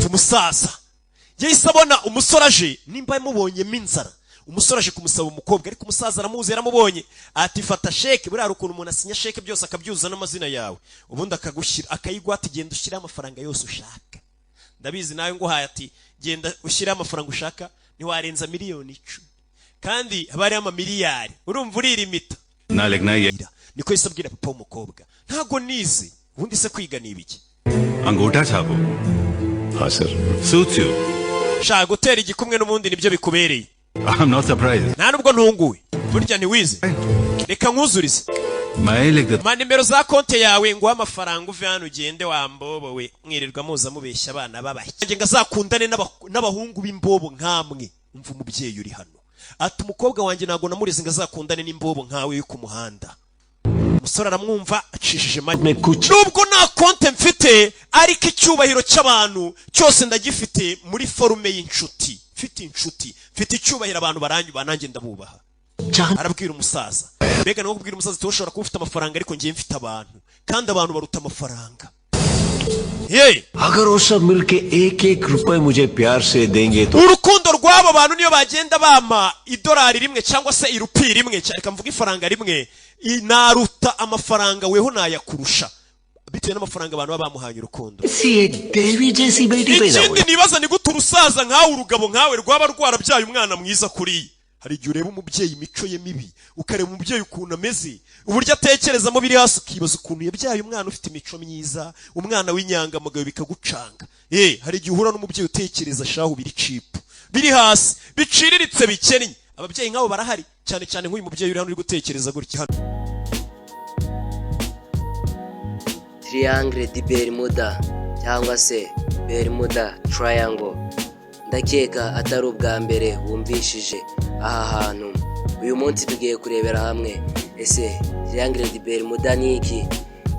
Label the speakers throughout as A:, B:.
A: umusaza yahise abona umusore aje nimba yamubonyemo inzara. Umusore aje kumusaba umukobwa ariko umusaza aramuzi yaramubonye ati fata sheke buriya ukuntu umuntu asinya sheke byose akabyuza n'amazina yawe ubundi akagushyira akayigwa ati genda ushyire amafaranga yose ushaka. Ndabizi nawe ngo haye ati genda ushyire amafaranga ushaka ntiwarenza miliyoni 10 kandi habari amamiliyari urumva uririmita. Niko yisabwira papa w'umukobwa ntago nize ubundi se kwiga ni ibiki.
B: Angota chabo.
C: Ha sir.
B: Suits you.
A: Shaka gutera igikumwe n'ubundi nibyo bikubereye.
B: I'm not surprised.
A: Nta nubwo ntunguwe burya ni wize. Reka nkuzurize nimero za konte yawe ngo amafaranga uve hano ugende wambobowe mwirirwa muza mubeshya abana babashye ngo azakundane n'abahungu b'imbobo nkamwe. Umva umubyeyi uri hano ati umukobwa wanjye nago namurize ngo azakundane n'imbobo nkawe yo ku muhanda. Umusore aramwumva acishije make nubwo nta konte mfite ariko icyubahiro cy'abantu cyose ndagifite muri forume y'inshuti. Mfite inshuti mfite icyubahiro abantu baranyuba nanjye ndabubaha. Arabwira umusaza mbega no kubwira umusaza tushobora kuba ufite amafaranga ariko ngiye mfite abantu kandi abantu baruta amafaranga.
C: अगर वो सब मिलके एक रुपए मुझे प्यार से देंगे तो
A: urukundo rw'abo bantu niyo bagenda bama idolari rimwe cyangwa se irupi rimwe cyareka mvuga ifaranga rimwe inaruta amafaranga weho nayakurusha bitewe n'amafaranga abantu bamuhanye urukundo. Ikindi nibaza ni gute urusaza nkawe urugabo nkawe rwaba rwarabyaye umwana mwiza kuri. Hari igihe ureba umubyeyi imico ye mibi ukareba umubyeyi ukuntu ameze uburyo atekerezamo biri hasi ukibaza ukuntu yabyaye umwana ufite imico myiza umwana w'inyangamugayo bikagucanga. Hari igihe uhura n'umubyeyi utekereza shahu biri cheap biri hasi biciriritse bikennye. Ababyeyi nk'abo barahari cyane cyane nk'uyu mubyeyi uri hano uri gutekereza gutya hano.
D: Triangle di Bermuda cyangwa se Bermuda Triangle ndakeka atari ubwa mbere wumvishije aha hantu. Uyu munsi tugiye kurebera hamwe ese Triangle di Bermuda ni iki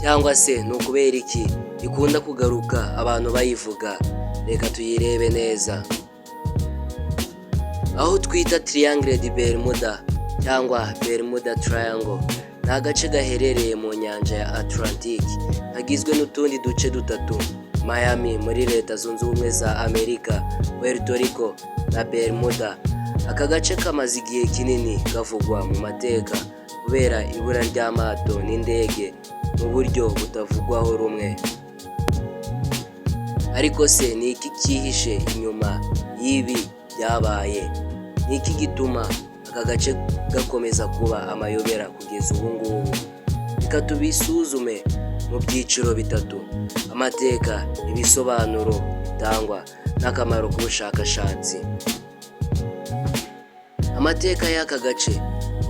D: cyangwa se ni ukubera iki ikunda kugaruka abantu bayivuga. Reka tuyirebe neza. Aho twita Triangle di Bermuda cyangwa Bermuda Triangle ni agace gaherereye mu nyanja ya Atlantic kagizwe n'utundi duce dutatu: Miami muri Leta Zunze Ubumwe za Amerika, Puerto Rico na Bermuda. Aka gace kamaze igihe kinini kavugwa mu mateka kubera ibura ry'amato n'indege mu buryo butavugwaho rumwe. Ariko se ni iki cyihishe inyuma y'ibi byabaye? Ni iki gituma aka gace gakomeza kuba amayobera kugeza ubu ngubu? Reka tubisuzume mu byiciro bitatu: amateka, ibisobanuro bitangwa n'akamaro k'ubushakashatsi. Amateka y'aka gace.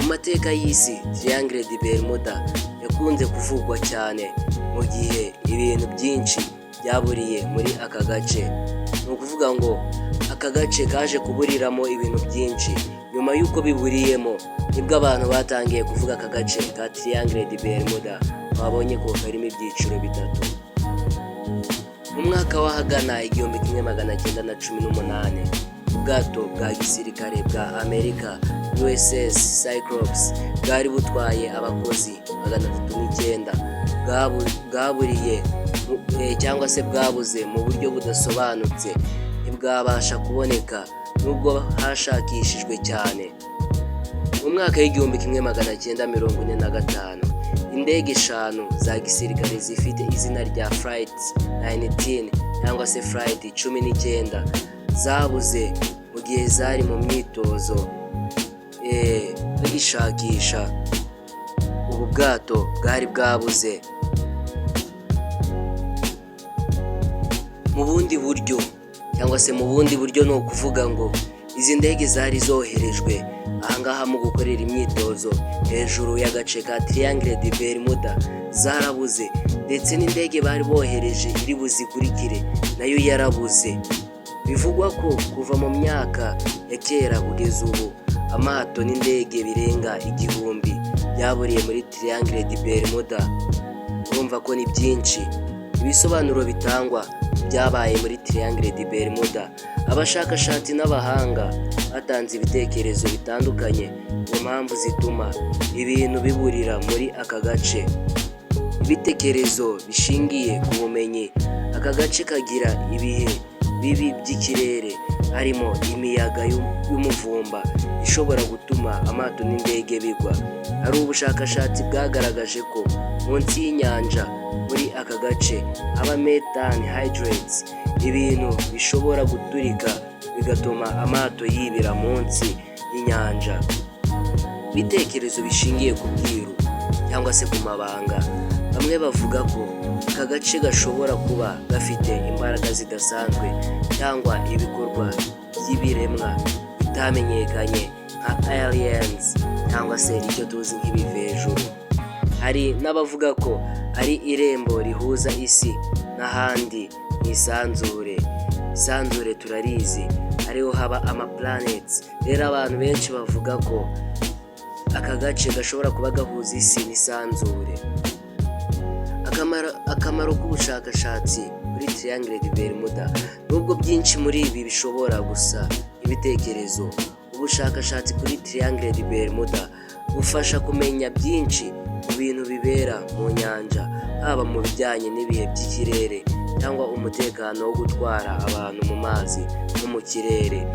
D: Mu mateka y'isi, Triangle di Bermuda yakunze kuvugwa cyane mu gihe ibintu byinshi byaburiye muri aka gace. Ni ukuvuga ngo aka gace kaje kuburiramo ibintu byinshi. Nyuma y'uko biburiyemo nibwo abantu batangiye kuvuga aka gace ka Triangle di Bermuda. Babonye ko karimo ibyiciro bitatu. Mu mwaka w'ahagana 1918 ubwato bwa gisirikare bwa Amerika USS Cyclops bwari butwaye abakozi 309 bwaburiye cyangwa se bwabuze mu buryo budasobanutse ntibwabasha kuboneka nubwo hashakishijwe cyane. Mu mwaka w'1945 indege 5 za gisirikare zifite izina rya Flight 19 cyangwa se Flight 19 zabuze mu gihe zari mu myitozo bagishakisha ubu bwato bwari bwabuze. Mu bundi buryo cyangwa se mu bundi buryo ni ukuvuga ngo izi ndege zari zoherejwe ahangaha mu gukorera imyitozo hejuru y'agace ka Triangle di Bermuda zarabuze, ndetse n'indege bari bohereje iri buzikurikire nayo yarabuze. Bivugwa ko kuva mu myaka ya kera kugeza ubu amato n'indege birenga 1000 byaburiye muri Triangle di Bermuda. Urumva ko ni byinshi. Ibisobanuro bitangwa byabaye muri Triangle di Bermuda. Abashakashatsi n'abahanga batanze ibitekerezo bitandukanye ku mpamvu zituma ibintu biburira muri aka gace. Ibitekerezo bishingiye ku bumenyi. Aka gace kagira ibihe bibi by'ikirere harimo imiyaga y'umuvumba ishobora gutuma amato n'indege bigwa. Hari ubushakashatsi bwagaragaje ko munsi y'inyanja muri aka gace haba methane hydrates, ibintu bishobora guturika bigatuma amato yibira munsi y'inyanja. Ibitekerezo bishingiye ku bwiru cyangwa se ku mabanga, bamwe bavuga ko aka gace gashobora kuba gafite imbaraga zidasanzwe cyangwa ibikorwa by'ibiremwa bitamenyekanye nka aliens cyangwa se icyo tuzi nk'ibivejuru. Hari n'abavuga ko ari irembo rihuza isi n'ahandi mu isanzure. Isanzure turarizi ariho haba planets. Rero abantu benshi bavuga ko aka gace gashobora kuba gahuza isi n'isanzure. Akamaro k'ubushakashatsi muri Triangle de Bermuda. Nubwo byinshi muri ibi bishobora gusa ibitekerezo, ubushakashatsi kuri Triangle de Bermuda bufasha kumenya byinshi mu bintu bibera mu nyanja, haba mu bijyanye n'ibihe by'ikirere cyangwa umutekano wo gutwara abantu mu mazi no mu kirere.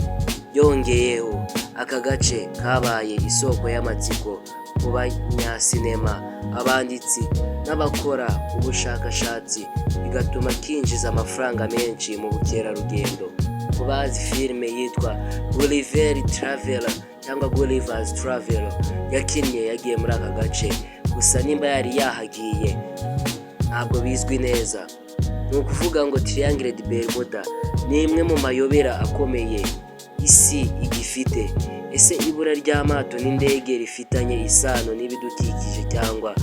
D: Yongeyeho, aka gace kabaye isoko y'amatsiko ku banyasinema, abanditsi n'abakora ubushakashatsi, bigatuma kinjiza amafaranga menshi mu bukerarugendo. Ku bazi filime yitwa Gulliver Traveler cyangwa Gulliver's Traveler yakinnye yagiye muri aka gace, gusa nimba yari yahagiye ntabwo bizwi neza. Ni ukuvuga ngo Triangle de Bermuda ni imwe mu mayobera akomeye isi igifite. Ese ibura ry'amato n'indege rifitanye isano n'ibidukikije cyangwa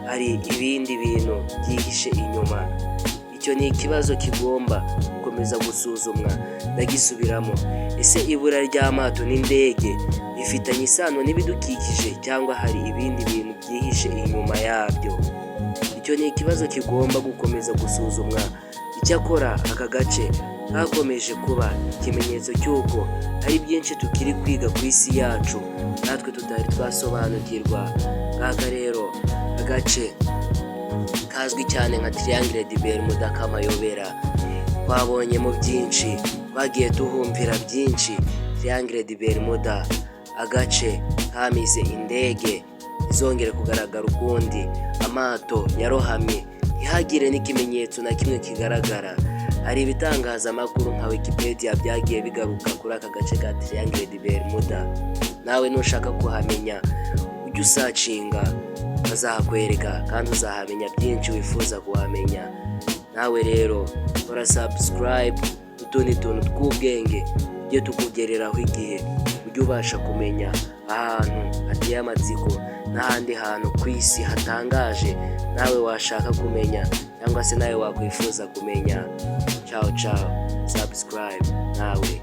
D: hari ibindi bintu byihishe inyuma? Icyo ni ikibazo kigomba gukomeza gusuzumwa. Ndagisubiramo, ese ibura ry'amato n'indege rifitanye isano n'ibidukikije cyangwa hari ibindi bintu byihishe inyuma yabyo? Icyo ni ikibazo kigomba gukomeza gusuzumwa. Icyakora aka gace kakomeje kuba ikimenyetso cy'uko hari byinshi tukiri kwiga ku isi yacu natwe tutari twasobanukirwa. Ngaka rero agace kazwi cyane nka Triangle de Bermuda k'amayobera. Twabonyemo byinshi, twagiye tuhumvira byinshi. Triangle de Bermuda, agace kamize indege izongera kugaragara ukundi, amato yarohamye ntihagire n'ikimenyetso na kimwe kigaragara. Hari ibitangazamakuru nka Wikipedia byagiye bigaruka kuri aka gace ka Triangle de Bermuda. Nawe nushaka kuhamenya ujye usacinga, bazakwereka kandi uzahamenya byinshi wifuza kuhamenya. Nawe rero kora subscribe, utundi tuntu tw'ubwenge tujye tukugereraho igihe ujye ubasha kumenya ahantu hateye amatsiko n'ahandi hantu ku isi hatangaje nawe washaka kumenya cyangwa se nawe wakwifuza kumenya. Ciao ciao, subscribe nawe.